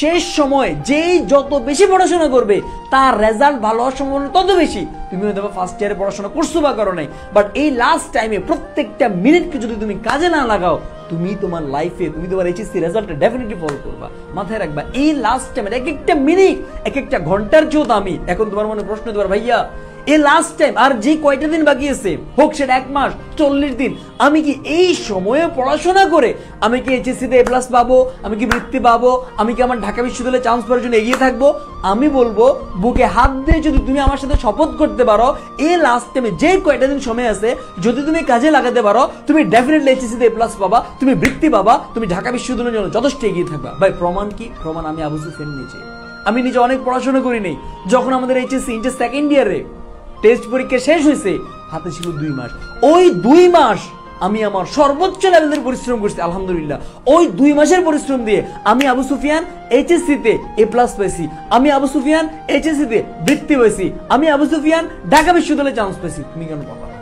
শেষ সময় যেই যত বেশি পড়াশোনা করবে তার রেজাল্ট ভালো হওয়ার সম্ভাবনা তত বেশি। তুমি হয়তো ফার্স্ট ইয়ারে পড়াশোনা করছো বা করো নাই, বাট এই লাস্ট টাইমে প্রত্যেকটা মিনিটকে যদি তুমি কাজে না লাগাও, তুমি তোমার লাইফে তুমি তোমার এইচএসসি রেজাল্টটা ডেফিনেটলি ফলো করবা। মাথায় রাখবা এই লাস্ট টাইমের এক একটা মিনিট এক একটা ঘন্টার চেয়েও দামি। এখন তোমার মনে প্রশ্ন তোমার ভাইয়া এই লাস্ট টাইম আর যে কয়টা দিন বাকি আছে, হোক সেটা 1 মাস 40 দিন, আমি কি এই সময়ে পড়াশোনা করে আমি কি এইচএসসি তে A+ পাবো, আমি কি বৃত্তি পাবো, আমি কি আমার ঢাকা বিশ্ববিদ্যালয়ে চান্স পাওয়ার জন্য এগিয়ে থাকবো? আমি বলবো বুকে হাত দিয়ে যদি তুমি আমার সাথে শপথ করতে পারো এই লাস্ট টাইমে যে কয়টা দিন সময় আছে যদি তুমি কাজে লাগাতে পারো, তুমি ডেফিনেটলি এইচএসসি তে A+ পাবা, তুমি বৃত্তি পাবা, তুমি ঢাকা বিশ্ববিদ্যালয়ের জন্য যথেষ্ট এগিয়ে থাকবা। ভাই প্রমাণ কি? প্রমাণ আমি আবু সুফিয়ান নিজে। আমি নিজে অনেক পড়াশোনা করি নাই। যখন আমাদের এইচএসসি ইন্টার সেকেন্ড ইয়ারে টেস্ট পরীক্ষা শেষ হয়েছে, হাতে ছিল 2 মাস। ওই 2 মাস আমি আমার সর্বোচ্চ লেভেলের পরিশ্রম করছি আলহামদুলিল্লাহ। ওই 2 মাসের পরিশ্রম দিয়ে আমি আবু সুফিয়ান এইচএসসি তে A+ পাইছি, আমি আবু সুফিয়ান এইচএসসি তে বৃত্তি পাইছি, আমি আবু সুফিয়ান ঢাকা বিশ্ববিদ্যালয়ে চান্স পাইছি। তুমি কেন পাবা না?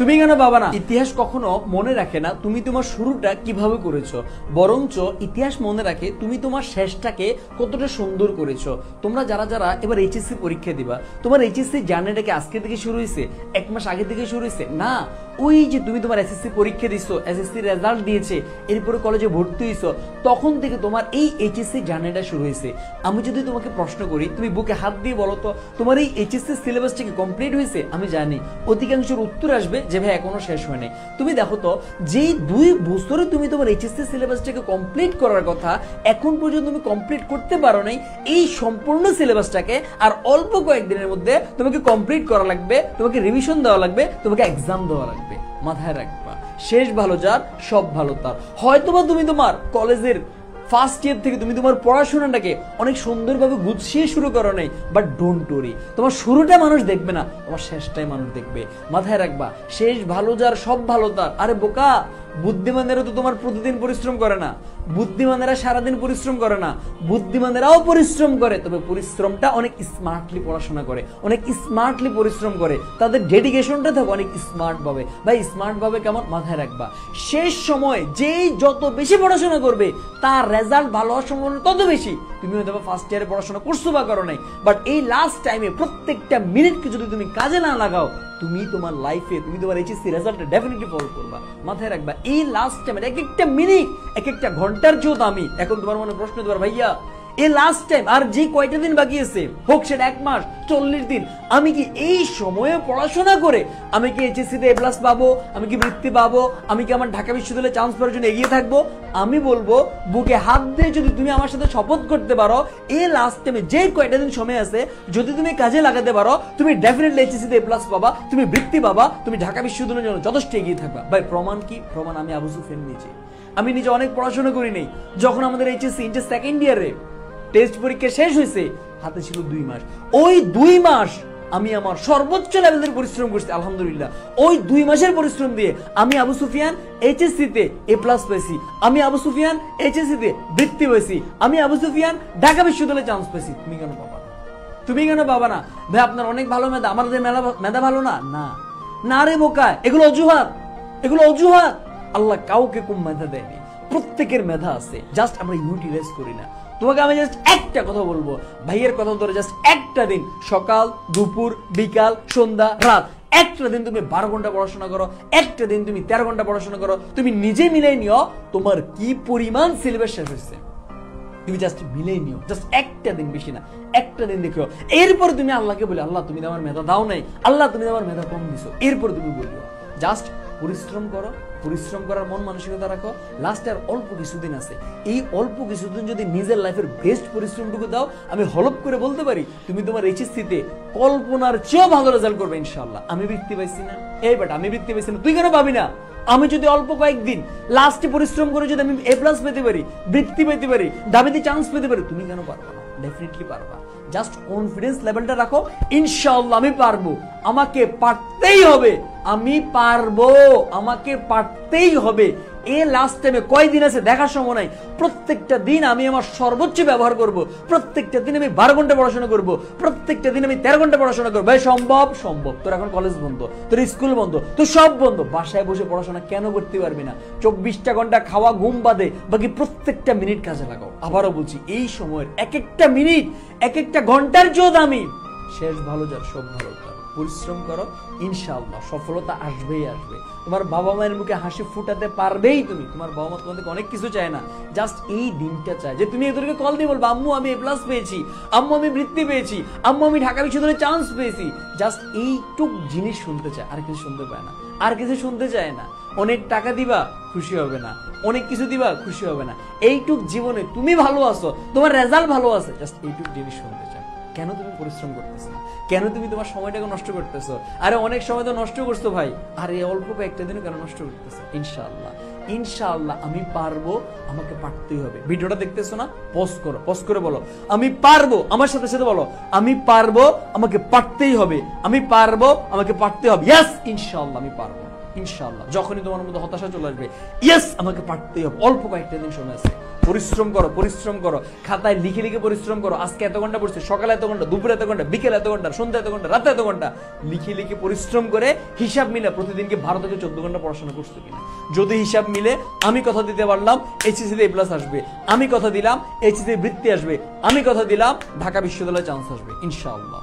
তুমি কেন পাবা না? ইতিহাস কখনো মনে রাখে না তুমি তোমার শুরুটা কিভাবে করেছো, বরঞ্চ ইতিহাস মনে রাখে তুমি তোমার শেষটাকে কতটা সুন্দর করেছো। তোমরা যারা যারা এবার এইচএসসি পরীক্ষা দিবা, তোমার এইচএসসি জার্নিটাকে আজকে থেকে শুরু হয়েছে, 1 মাস আগে থেকে শুরু হয়েছে না। ওই যে তুমি তোমার এসএসসি পরীক্ষা দিছো, এসএসসি রেজাল্ট দিয়েছে, এরপরে কলেজে ভর্তি হইছো, তখন থেকে তোমার এই এইচএসসি জার্নিটা শুরু হয়েছে। আমি যদি তোমাকে প্রশ্ন করি, তুমি বুকে হাত দিয়ে বলো তো তোমার এই এইচএসসি সিলেবাসটা কি কমপ্লিট হয়েছে? আমি জানি অধিকাংশের উত্তর আসবে যে ভাই এখনো শেষ হয় নাই। তুমি দেখো তো যেই 2 বছরে তুমি তোমার এইচএসসি সিলেবাসটাকে কমপ্লিট করার কথা, এখন পর্যন্ত তুমি কমপ্লিট করতে পারো নাই। এই সম্পূর্ণ সিলেবাসটাকে আর অল্প কয়েকদিনের মধ্যে তোমাকে কমপ্লিট করা লাগবে, তোমাকে রিভিশন দেওয়া লাগবে, তোমাকে এক্সাম দেওয়া লাগবে। মাথায় রাখবা শেষ ভালো যার সব ভালো তার। হয়তোবা তুমি তোমার কলেজের ফার্স্ট ইয়ার থেকে তুমি তোমার পড়াশোনাটাকে অনেক সুন্দরভাবে গুছিয়ে শুরু করো নাই, বাট ডোন্ট ওরি, তোমার শুরুটা মানুষ দেখবে না, তোমার শেষটাই মানুষ দেখবে। মাথায় রাখবা শেষ ভালো যার সব ভালো তার। আরে বোকা, বুদ্ধিমানেরা তো তোমার প্রতিদিন পরিশ্রম করে না, বুদ্ধিমানেরা সারাদিন পরিশ্রম করে না, বুদ্ধিমানেরাও পরিশ্রম করে, তবে পরিশ্রমটা অনেক স্মার্টলি পড়াশোনা করে, অনেক স্মার্টলি পরিশ্রম করে, তাদের ডেডিকেশনটা থাকে অনেক স্মার্ট ভাবে। ভাই স্মার্ট ভাবে কেমন? মাথায় রাখবা শেষ সময় যেই যত বেশি পড়াশোনা করবে তার রেজাল্ট ভালো হওয়ার সম্ভাবনা তত বেশি। তুমি হয়তো ফার্স্ট ইয়ারে পড়াশোনা করছো বা করো নাই, বাট এই লাস্ট টাইমে প্রত্যেকটা মিনিটকে যদি তুমি কাজে না লাগাও, তুমি তোমার লাইফে তুমি তোমার এইচএসসি রেজাল্টটা ডেফিনেটলি ফলো করবা। মাথায় রাখবা এই লাস্ট টাইমের এক একটা মিনিট এক একটা ঘন্টার চেয়েও দামি। এখন তোমার মনে প্রশ্ন তোমার ভাইয়া এই লাস্ট টাইম আর যে কয়টা দিন বাকি আছে, হোক সেটা 1 মাস 40 দিন, আমি কি এই সময়ে পড়াশোনা করে আমি কি এইচএসসি তে A+ পাবো, আমি কি বৃত্তি পাবো, আমি কি আমার ঢাকা বিশ্ববিদ্যালয়ে চান্স পাওয়ার জন্য এগিয়ে থাকবো? আমি বলবো বুকে হাত দিয়ে যদি তুমি আমার সাথে শপথ করতে পারো এই লাস্ট টাইমে যে কয়টা দিন সময় আছে যদি তুমি কাজে লাগাতে পারো, তুমি ডেফিনেটলি এইচএসসি তে A+ পাবা, তুমি বৃত্তি পাবা, তুমি ঢাকা বিশ্ববিদ্যালয়ের জন্য যথেষ্ট এগিয়ে থাকবা। ভাই প্রমাণ কি? প্রমাণ আমি আবু সুফিয়ান নিজে। আমি নিজে অনেক পড়াশোনা করি নাই। যখন আমাদের এইচএসসি ইন্টার সেকেন্ড ইয়ারে টেস্ট পরীক্ষা শেষ হয়েছে, হাতে ছিল 2 মাস। ওই 2 মাস আমি আমার সর্বোচ্চ লেভেলের পরিশ্রম করছি আলহামদুলিল্লাহ। ওই 2 মাসের পরিশ্রম দিয়ে আমি আবু সুফিয়ান এইচএসসি তে A+ পাইছি, আমি আবু সুফিয়ান এইচএসসি তে বৃত্তি পাইছি, আমি আবু সুফিয়ান ঢাকা বিশ্ববিদ্যালয়ে চান্স পাইছি। তুমি কেন পাবা না? তুমি কেন পাবা না? ভাই আপনার অনেক ভালো মেধা, আমাদের মেধা ভালো না? না না রে বোকা, এগুলো অজুহাত, এগুলো অজুহাত। আল্লাহ কাউকে কম মেধা দেয়নি, প্রত্যেকের মেধা আছে, জাস্ট আমরা ইউটিলাইজ করি না। তোমাকে আমি জাস্ট একটা কথা বলবো, ভাইয়ের কথা ধরে জাস্ট একটা দিন সকাল দুপুর বিকাল সন্ধ্যা রাত একটা দিন তুমি 12 ঘন্টা পড়াশোনা করো, একটা দিন তুমি 13 ঘন্টা পড়াশোনা করো, তুমি নিজে মিলাই নিও তোমার কি পরিমাণ সিলেবাস শেষ হয়েছে। তুমি জাস্ট মিলাই নিও, জাস্ট একটা দিন, বেশি না, একটা দিন দেখো। এরপর তুমি আল্লাহকে বলে আল্লাহ তুমি আমার মেধা দাও নাই, আল্লাহ তুমি আমার মেধা কম দিছো। এরপর তুমি বলিও জাস্ট পরিশ্রম করো, পরিশ্রম করার মন মানসিকতা রাখো। লাস্টে আর অল্প কিছুদিন আছে, এই অল্প কিছুদিন যদি নিজের লাইফের বেস্ট পরিশ্রমটুকু দাও, আমি হলপ করে বলতে পারি তুমি তোমার এইচএসসি তে কল্পনার চেয়েও ভালো রেজাল্ট করবে ইনশাআল্লাহ। আমি বৃত্তি পাইছি না, এই বাট আমি বৃত্তি পাইছি না, তুই কেন পাবি না? আমি যদি অল্প কয়েকদিন লাস্টে পরিশ্রম করে যদি আমি A+ পেতে পারি, বৃত্তি পেতে পারি, দাবিতে চান্স পেতে পারি, তুমি কেন পারবা না? ডেফিনেটলি পারবা। জাস্ট কনফিডেন্স লেভেলটা রাখো, ইনশাআল্লাহ আমি পারবো, আমাকে পারতেই হবে, আমি পারবো, আমাকে পারতেই হবে। এই লাস্ট টাইমে কয়দিন আছে দেখার সময় নাই, প্রত্যেকটা দিন আমি আমার সর্বোচ্চ ব্যবহার করব, প্রত্যেকটা দিন আমি 12 ঘন্টা পড়াশোনা করব, প্রত্যেকটা দিন আমি 13 ঘন্টা পড়াশোনা করবো। ভাই সম্ভব? সম্ভব। তোর এখন কলেজ বন্ধ, তোর স্কুল বন্ধ, তোর সব বন্ধ, বাসায় বসে পড়াশোনা কেন করতে পারবি না? 24টা ঘন্টা খাওয়া ঘুম বাদে বাকি প্রত্যেকটা মিনিট কাজে লাগাও। আবারও বলছি, এই সময়ের এক একটা মিনিট, এক একটা ঘন্টার চেয়েও দামি। শেষ ভালো যার সব ভালো যার। পরিশ্রম করো, ইনশাআল্লাহ সফলতা আসবেই আসবে। তোমার বাবা মায়ের মুখে হাসি ফুটাতে পারবেই তুমি। তোমার বাবা মা তোমাদের অনেক কিছু চায় না, জাস্ট এই দিনটা চায় যে তুমি এদেরকে কল দিয়ে বলবো, আম্মু আমি এ প্লাস পেয়েছি, আম্মু আমি বৃত্তি পেয়েছি, আম্মু আমি ঢাকা বিশ্ববিদ্যালয়ে চান্স পেয়েছি। জাস্ট এইটুক জিনিস শুনতে চায়, আর কিছু শুনতে পায় না, আর কিছু শুনতে চায় না। অনেক টাকা দিবা খুশি হবে না, অনেক কিছু দিবা খুশি হবে না। এইটুক জীবনে তুমি ভালো আছো, তোমার রেজাল্ট ভালো আছে, জাস্ট এইটুক জিনিস শুনতে চায়। কেন তুমি পরিশ্রম করতেছো? কেন তুমি তোমার সময়টাকে নষ্ট করতেছো? আরে অনেক সময় তো নষ্ট করছো ভাই, আরে অল্প কয়েকটা দিনও কেন নষ্ট করতেছো? ইনশাআল্লাহ, ইনশাআল্লাহ আমি পারবো, আমাকে পারতেই হবে। ভিডিওটা দেখতেছো না? পজ করো, পজ করে বলো আমি পারবো। আমার সাথে সাথে বলো আমি পারবো, আমাকে পারতেই হবে, আমি পারবো, আমাকে পারতেই হবে। ইয়েস, ইনশাআল্লাহ আমি পারবো, ইনশাআল্লাহ। যখনই তোমার মধ্যে হতাশা চলে আসবে, ইয়েস আমাকে পারতেই হবে, অল্প কয়েকটা দিন সময় আছে, পরিশ্রম করো, পরিশ্রম করো, খাতায় লিখে লিখে পরিশ্রম করো। আজকে এত ঘন্টা পড়ছি, সকালে এত ঘন্টা, দুপুরে এত ঘন্টা, বিকেলে এত ঘন্টা, সন্ধ্যা এত ঘন্টা, রাতে এত ঘন্টা, লিখে লিখে পরিশ্রম করে হিসাব মিলে প্রতিদিনকে 12 থেকে 14 ঘন্টা পড়াশোনা করছো কিনা। যদি হিসাব মিলে, আমি কথা দিতে পারলাম এইচএসসি তে এ প্লাস আসবে, আমি কথা দিলাম এইচএসসি তে বৃত্তি আসবে, আমি কথা দিলাম ঢাকা বিশ্ববিদ্যালয়ে চান্স আসবে ইনশাআল্লাহ।